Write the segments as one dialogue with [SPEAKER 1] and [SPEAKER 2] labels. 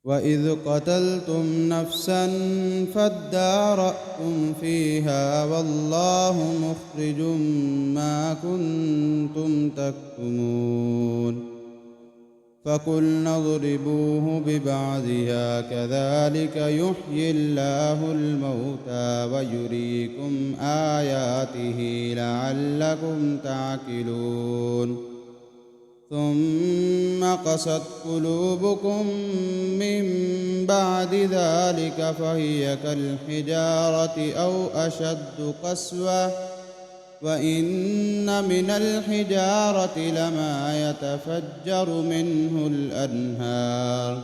[SPEAKER 1] وإذ قتلتم نفسا فادارأتم فيها والله مخرج ما كنتم تكتمون فقلنا اضربوه ببعضها كذلك يحيي الله الموتى ويريكم آياته لعلكم تعقلون ثم قست قلوبكم من بعد ذلك فهي كالحجارة أو أشد قسوة وإن من الحجارة لما يتفجر منه الأنهار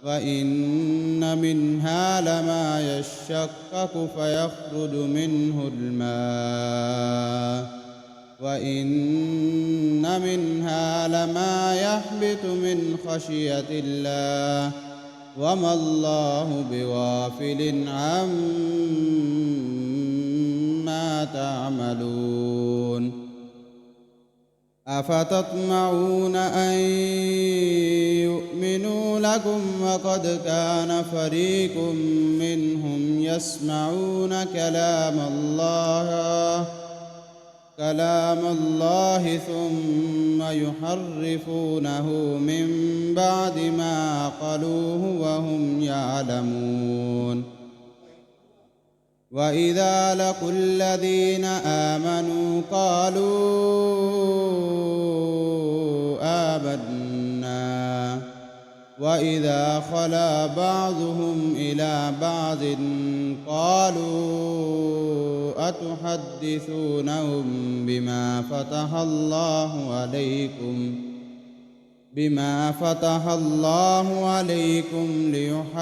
[SPEAKER 1] وإن منها لما يشقق فيخرج منه الماء وإن منها لما يهبط من خشية الله وما الله بغافل عما تعملون أفتطمعون أن يؤمنوا لكم وقد كان فريق منهم يسمعون كلام الله ثم يحرفونه من بعد ما عقلوه وهم يعلمون وإذا لقوا الذين آمنوا قالوا آمنا وإذا خلا بعضهم إلى بعض قالوا أتحدثونهم بما فتح الله عليكم ليحاجوكم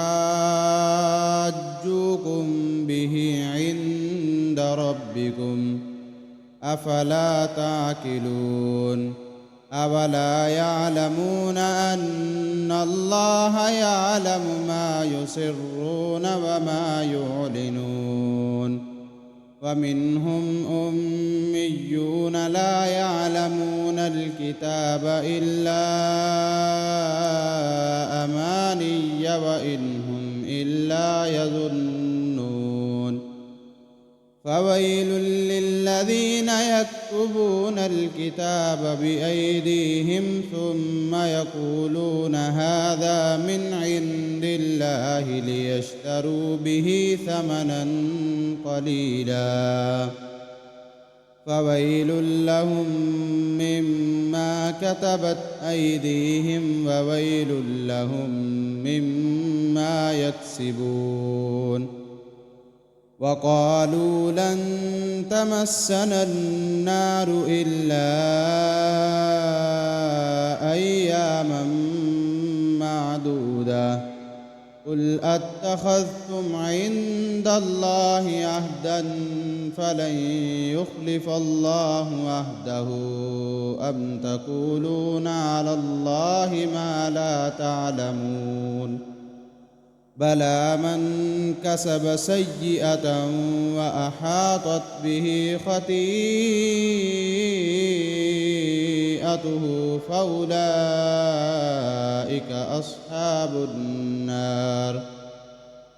[SPEAKER 1] به عند ربكم أفلا تعقلون أولا يعلمون أن الله يعلم ما يسرون وما يعلنون ومنهم أميون لا يعلمون الكتاب إلا أماني وإن هم إلا يظنون فويل للذين يكتبون الكتاب بأيديهم ثم يقولون هذا من عند الله ليشتروا به ثمنا قليلا فويل لهم مما كتبت أيديهم وويل لهم مما يكسبون وقالوا لن تمسنا النار إلا أياما معدودة قل أتخذتم عند الله عهدا فلن يخلف الله عهده أم تقولون على الله ما لا تعلمون بلى من كسب سيئة وأحاطت به خطيئته فأولئك أصحاب النار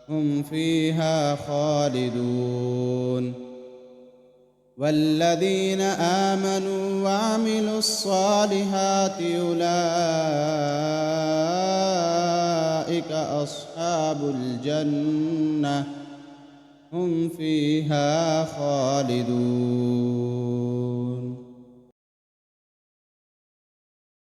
[SPEAKER 1] هم فيها خالدون والذين آمنوا وعملوا الصالحات أولئك أصحاب الجنة هم فيها خالدون